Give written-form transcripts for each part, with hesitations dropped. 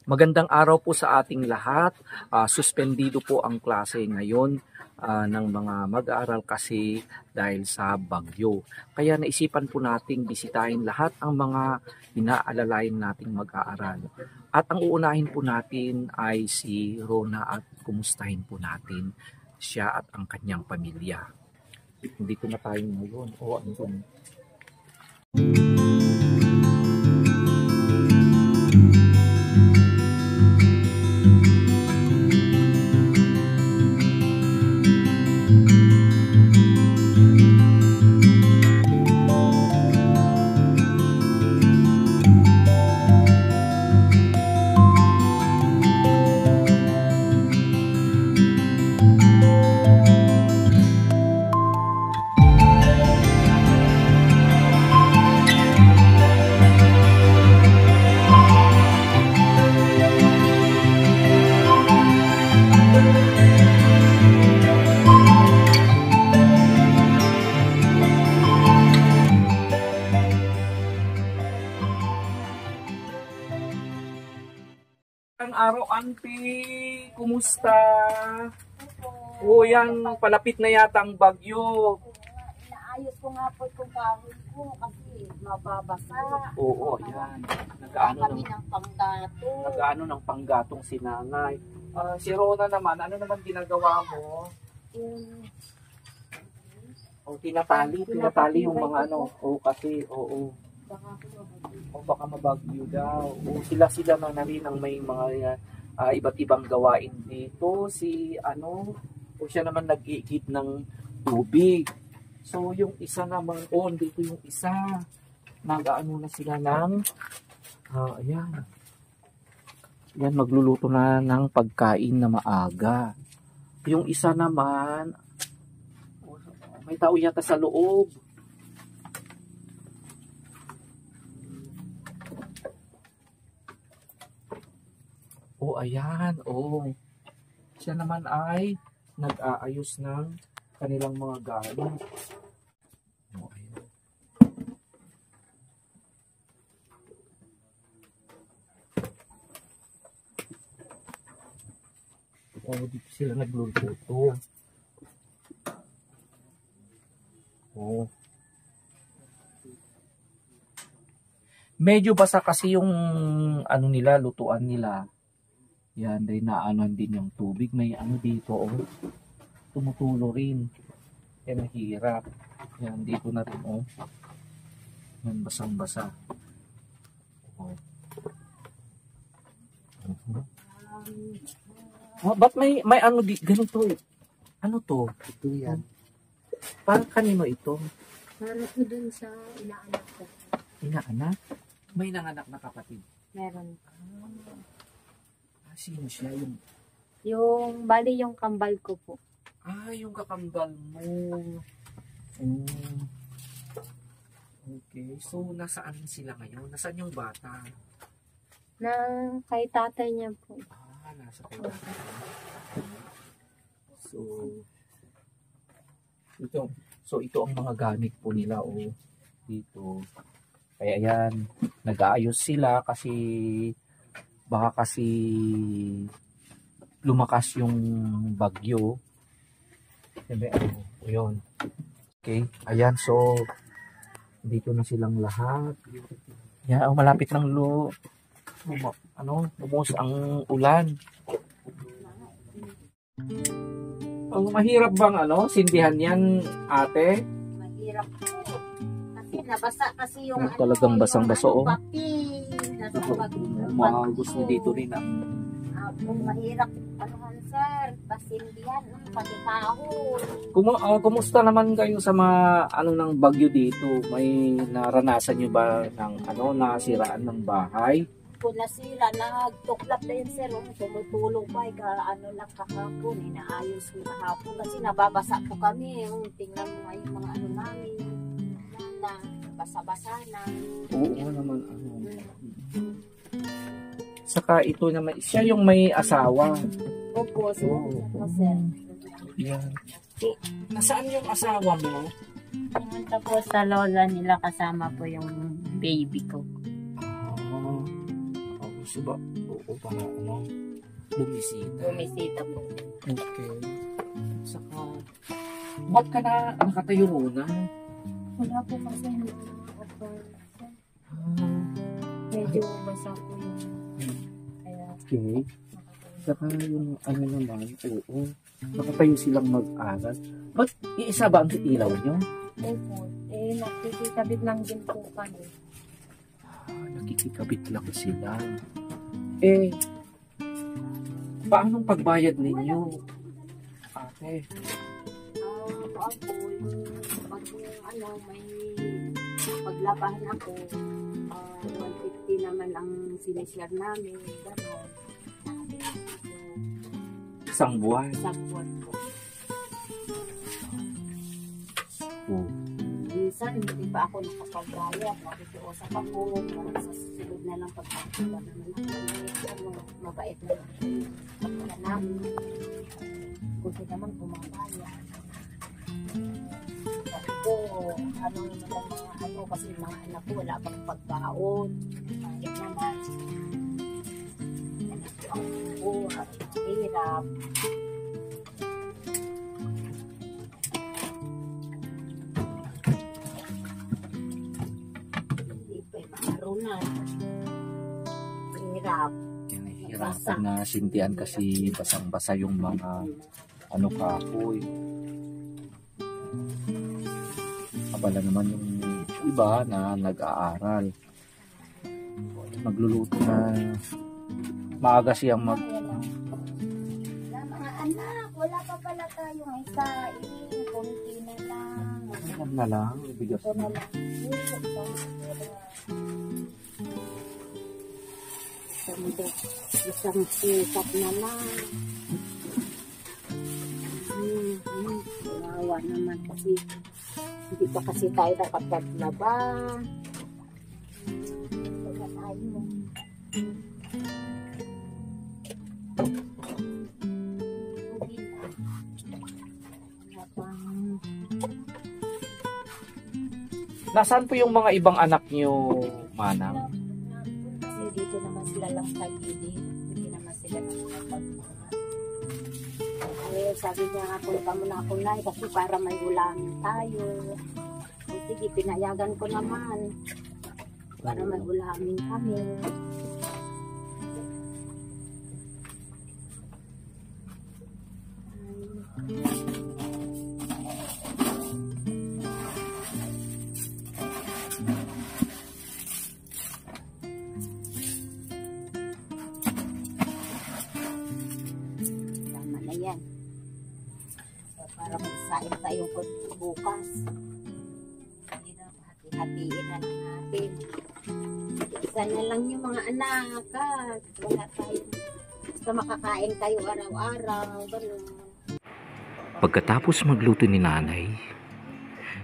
Magandang araw po sa ating lahat. Suspendido po ang klase ngayon ng mga mag-aaral kasi dahil sa bagyo. Kaya naisipan po nating bisitahin lahat ang mga inaalalayan nating mag-aaral. At ang uunahin po natin ay si Rona at kumustahin po natin siya at ang kanyang pamilya. Hindi ko na tayo ngayon. Andun. Ang araw, auntie. Kumusta? O yan, palapit na yata ang bagyo. Inaayos ko nga po itong kahoy ko kasi mababasa. Oo, yan. Kami ng panggatong. Nag-ano ng panggatong si nanay. Si Rona naman, ano naman ginagawa mo? Tinatali yung mga ano. Kasi, baka mabagyo daw. Sila na rin ang may mga iba't ibang gawain dito. Siya naman nag-iigib ng tubig. So yung isa naman, dito yung isa. Nag-ano na sila ng, ayan. Yan, magluluto na ng pagkain na maaga. Yung isa naman, may tao yata sa loob. Ayan, siya naman ay nag-aayos ng kanilang mga gamit. Ayan. Dito sila nagluluto. Medyo basa kasi yung lutuan nila. Yan, dahil naanoan din yung tubig. May dito, tumutulo rin. Kaya mahirap. Yan, dito na rin, Yan, basang-basa. Ba't may ganito Ano to? Ito yan. Parang kanino ito? Para po dun sa inaanak ko. Inaanak? May nanganak na kapatid? Meron. Sino siya? Bali yung kambal ko po. Yung kakambal mo. Okay. So, nasaan sila ngayon? Nasaan yung bata? Kay tatay niya po. Nasa kay tatay. So, ito ang mga gamit po nila, dito. Kaya yan, nag-aayos sila kasi baka kasi lumakas yung bagyo. Yun. Okay. Ayan, so dito na silang lahat. Yan, malapit ng lumuhos ang ulan. Mahirap bang sindihan yan, ate? Mahirap po. Kasi nabasa kasi yung talagang basang-baso, Mga gusto dito rin, mahirap sir, pasindihan, pati kahon. Kumusta naman kayo sa mga ng bagyo dito? May naranasan nyo ba ng nasiraan ng bahay? Kung nasira, nagtuklap na yun sir, tumutulong pa, lang kahapon, inaayos ko kahapon kasi nababasa po kami, tingnan mo nga yung mga namin, na basa-basa na. Oo naman, Saka ito naman, siya yung may asawa. Opo, sir. Yan. So, nasaan yung asawa mo? Pumunta po sa lola nila kasama po yung baby ko. So ba, oo, para ano, bumisita. Bumisita po. Okay. Saka, ba't ka na nakatayo muna? Wala po kasi medyo basa po yun. Kaya, Okay. Saka yung ano naman, oo, nakatayo silang mag-aral. Ba't iisa ba ang ilaw nyo? opo. Nakikikabit lang din po kami. Nakikikabit lang sila. Eh, paanong pagbayad ninyo? Ate, Ako, pag may paglabahan ako, 150 naman ang sinishare namin, gano'n. isang buwan. Sa buwan po. Oo. Minsan, hindi pa ako nakapagbayad. Nakikiusap ako, sa susunod na lang pagkakala naman ako. Mabait na lang pagkakala namin. Kasi naman pumabayad. Sabi ko, ano naman ang mga ano, kasi mga anak ko wala pang pagkaon. Kahit naman. Ako, hirap. Hindi pa yung maarunan. Hirap. Nahihirapan na sintihan kasi basang-basa yung mga ano kahoy. Abala naman yung iba na nag-aaral. Magluluto na maaga siyang mag... Mga anak, wala pa pala tayong isa. Kunti na lang. Alam na lang, ibigas Ito na na. lang. Isang sisap na lang. Kawawa naman kasi hindi pa kasi tayo nakapaglaba. Wala tayo. Nasaan po yung mga ibang anak niyo, Manang? Kasi dito naman sila lang sa gilid. Hindi naman sila nakapagmama. Eh, sabi niya nga, punta mo na ako na kasi para may ulamin tayo. O sige, pinayagan ko naman. Para may ulamin kami. Tama na yan. So, para magsain tayo bukas. Hirap, hati-hatiin na lang natin. Isa na lang yung mga anak. At wala tayo. Basta makakain tayo araw-araw. Ganun. Pagkatapos magluto ni nanay,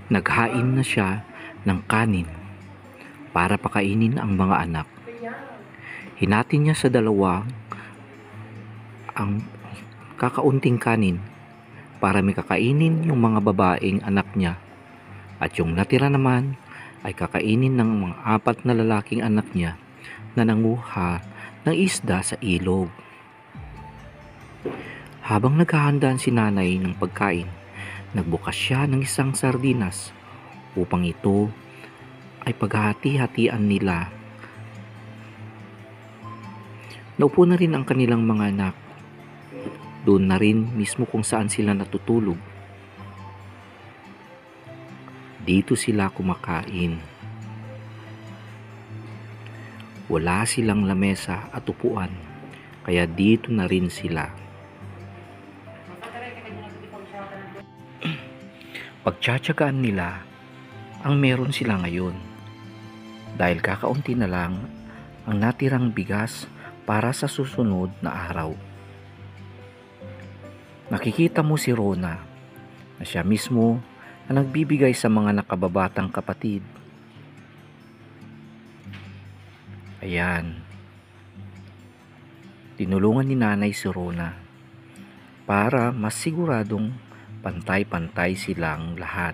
naghain na siya ng kanin para pakainin ang mga anak. Hinati niya sa dalawa ang kakaunting kanin para may kakainin yung mga babaeng anak niya at yung natira naman ay kakainin ng mga 4 na lalaking anak niya na nanguha ng isda sa ilog. Habang naghahandaan si nanay ng pagkain, nagbukas siya ng isang sardinas upang ito ay paghati-hatian nila. Naupo na rin ang kanilang mga anak. Doon na rin mismo kung saan sila natutulog. Dito sila kumakain. Wala silang lamesa at upuan, kaya dito na rin sila. Pagtsatsagaan nila ang meron sila ngayon dahil kakaunti na lang ang natirang bigas para sa susunod na araw. Nakikita mo si Rona na siya mismo ang nagbibigay sa mga nakababatang kapatid. Ayan. Tinulungan ni nanay si Rona para mas siguradong pantay-pantay silang lahat.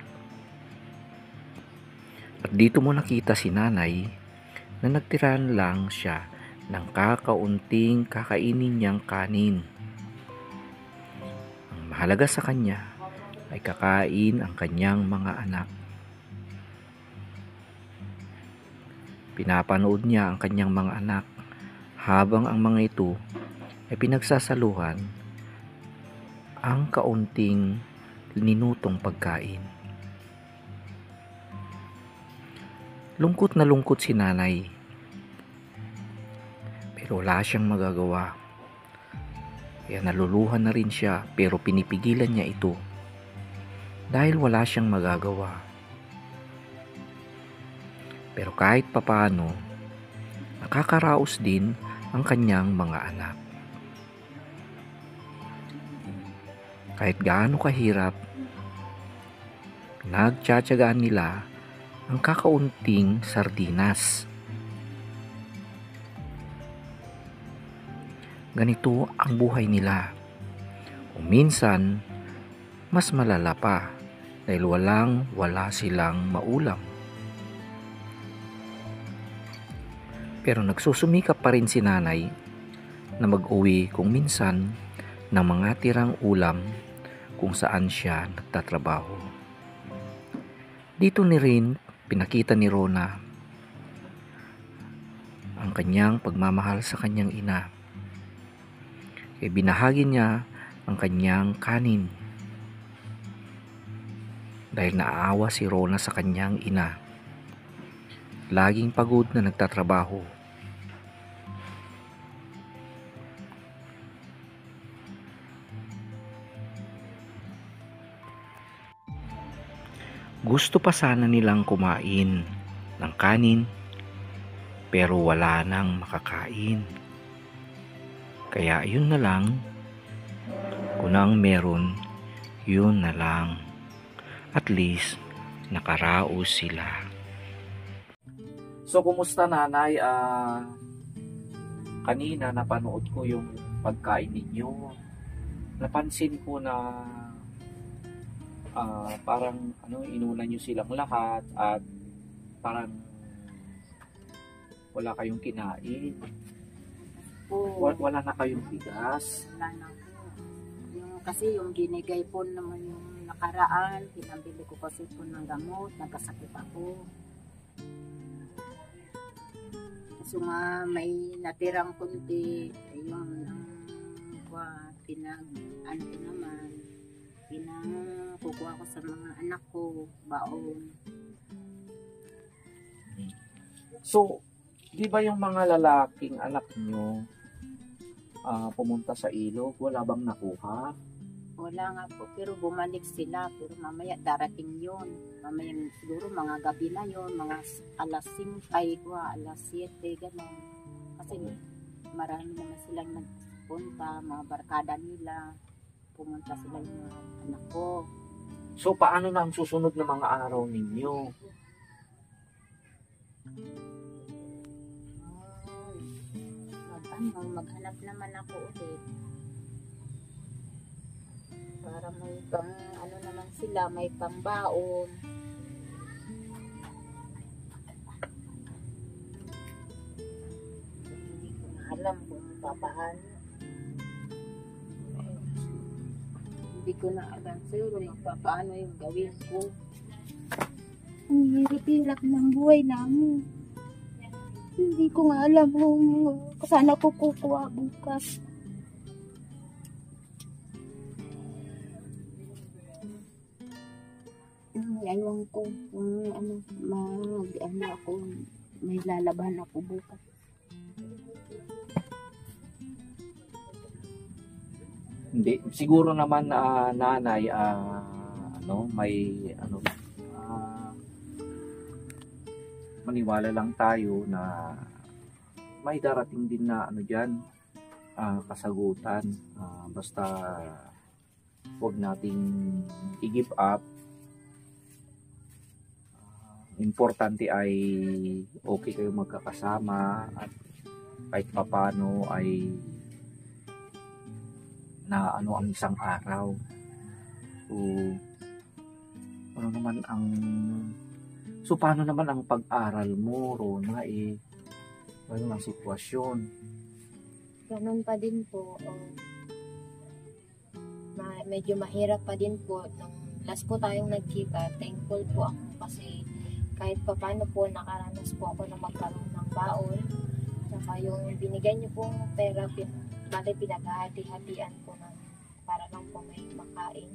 At dito mo nakita si nanay na nagtiran lang siya ng kakaunting kakainin niyang kanin. Ang mahalaga sa kanya ay kakain ang kanyang mga anak. Pinapanood niya ang kanyang mga anak habang ang mga ito ay pinagsasaluhan ang kaunting minutong pagkain. Lungkot na lungkot si nanay, pero wala siyang magagawa. Kaya naluluhan na rin siya, pero pinipigilan niya ito dahil wala siyang magagawa. Pero kahit papaano, nakakaraos din ang kanyang mga anak. Kahit gaano kahirap, pinagtsatsagaan nila ang kakaunting sardinas. Ganito ang buhay nila. O minsan, mas malala pa dahil wala silang maulam. Pero nagsusumikap pa rin si nanay na mag-uwi kung minsan ng mga tirang ulam kung saan siya nagtatrabaho. Dito ni rin pinakita ni Rona ang kanyang pagmamahal sa kanyang ina. Kaya binahagi niya ang kanyang kanin dahil naaawa si Rona sa kanyang ina. Laging pagod na nagtatrabaho. Gusto pa sana nilang kumain ng kanin pero wala nang makakain. Kaya yun na lang, kung ang meron, yun na lang. At least, nakaraos sila. So, kumusta nanay? Kanina napanood ko yung pagkain ninyo. Napansin ko na parang inunan nyo silang lahat at parang wala kayong kinain. Wala na kayong bigas. Wala na po. Kasi yung ginigay po naman yung nakaraan, pinambili ko kasi po ng gamot, nagkasakit ako. So nga may natirang kunti, yung pinakukuha ko sa mga anak ko, baon. So, di ba yung mga lalaking anak nyo pumunta sa ilog, wala bang nakuha? Wala nga po, pero bumalik sila, pero mamaya darating yun. Mamaya siguro mga gabi na yun, mga alas 5, alas 7, gano'n. Kasi marami naman silang nagpunta, mga barkada nila, pumunta sila yung mga anak ko. So, paano na ang susunod na mga araw ninyo? Maghanap naman ako ulit. Para may pang, naman sila, may pangbaon. Hindi ko na alam kung papaano. Hindi ko na alam siguro papaano yung gawin ko. Ang hirap-hirap ng buhay namin. Hindi ko nga alam kung saan ako kukuha bukas. Ewan ko kung ako, may lalaban ako bukas. Hindi, siguro naman nanay maniwala lang tayo na may darating din na diyan kasagutan. Basta huwag nating i-give up. Importante ay okay kayo magkakasama at kahit papano ay na ang isang araw. So paano naman ang pag-aral mo, Rona? Ganun ang sitwasyon. Ganun pa din po. Medyo mahirap pa din po. Nung last po tayong nagkita, thankful po ako kasi kahit pa paano po nakaranas po ako na magkaroon ng baon. Saka yung binigay niyo pong pera, pinaghahati-hatian po namin para lang po may makain.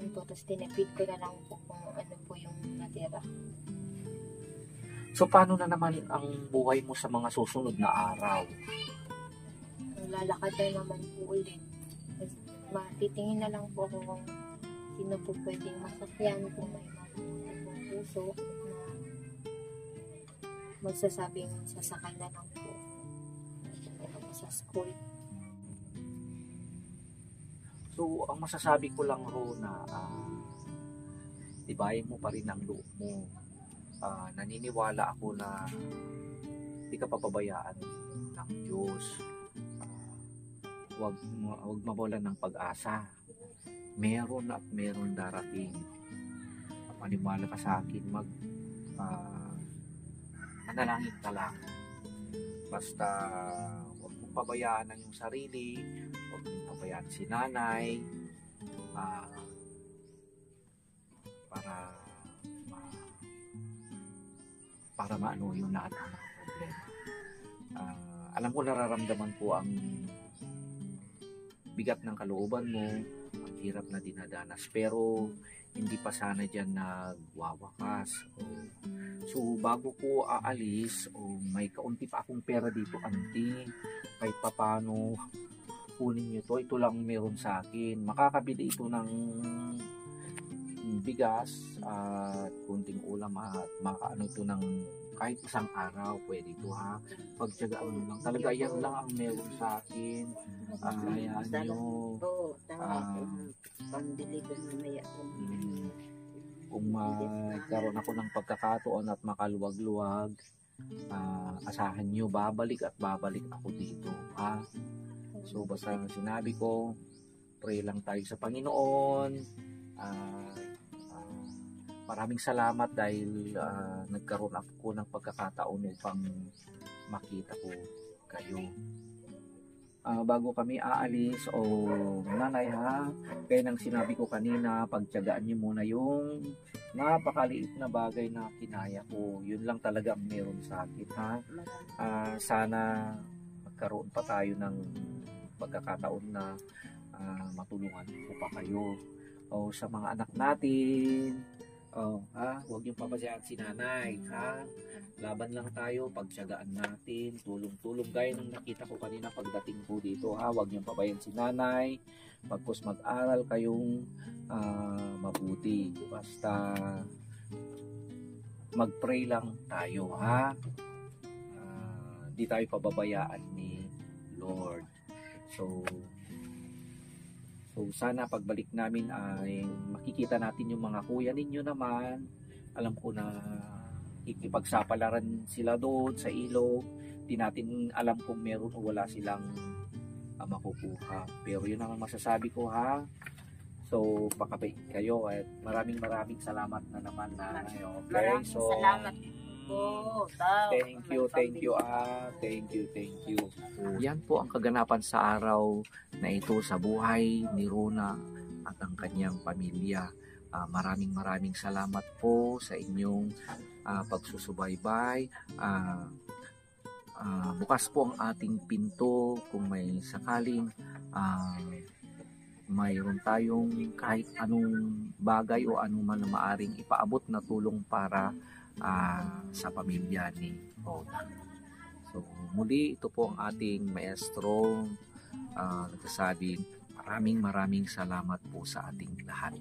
Yun po, tapos tinipid ko na lang po kung ano po yung natira. So paano na naman ang buhay mo sa mga susunod na araw? Lalakad na naman po ulit. Tapos matitingin na lang po ako kung sino po pwedeng masakyan, kung may mga puso na magsasabing sasakay na lang po sa school. So ang masasabi ko lang ro na tibayin mo pa rin ang loob mo. Naniniwala ako na hindi ka papabayaan ng Diyos. Huwag mawalan ng pag-asa. Meron at meron darating. Maniwala ka sa akin, manalangin ka lang. Basta huwag mong pabayaan ang iyong sarili, huwag mong pabayaan si nanay, para maano yung lahat ng mga problema. Alam ko nararamdaman ko ang bigat ng kalooban mo, ang hirap na dinadanas, pero hindi pa sana dyan nagwawakas. So bago ko aalis, may kaunti pa akong pera dito, auntie, kahit papano kunin nyo to, ito lang meron sa akin. Makakabili ito ng bigas at kunting ulam at makaano ito ng kahit isang araw, pwede ito ha. Pagtyagaan mo lang. Talaga yan lang ang meron sa akin. Ayan nyo. Pambili ko mamaya. Kung magkaroon ako ng pagkakataon at makaluwag-luwag, asahan nyo, babalik at babalik ako dito ha. So basta sinabi ko, pray lang tayo sa Panginoon. Maraming salamat dahil nagkaroon ako ng pagkakataon upang makita ko kayo. Bago kami aalis, nanay ha, kaya nang sinabi ko kanina, pagtiyagaan niyo muna yung napakaliit na bagay na kinaya ko. Yun lang talaga ang meron sa akin ha. Sana magkaroon pa tayo ng pagkakataon na matulungan ko pa kayo. Sa mga anak natin, huwag niyong papabayaan si nanay, ha? Laban lang tayo, pagtiyagaan natin, tulong-tulong gaya ng nakita ko kanina pagdating ko dito, ha? Huwag niyong papabayaan si nanay, pagpos mag-aral kayong mabuti. Basta mag-pray lang tayo, ha? Di tayo pababayaan ni Lord. So sana pagbalik namin ay makikita natin yung mga kuya ninyo naman. Alam ko na ikipagsapalaran sila doon sa ilog. Di natin alam kung meron o wala silang makukuha. Pero yun ang masasabi ko ha. So pakabait kayo at maraming salamat na naman na okay. Maraming So salamat po. thank you. Thank you. Yan po ang kaganapan sa araw na ito sa buhay ni Rona at ang kanyang pamilya. Maraming salamat po sa inyong pagsusubaybay. Bukas po ang ating pinto kung may sakaling mayroon tayong kahit anong bagay o anuman na maaring ipaabot na tulong para sa pamilya ni Rona. So muli, ito po ang ating maestro nagsasabing maraming salamat po sa ating lahat.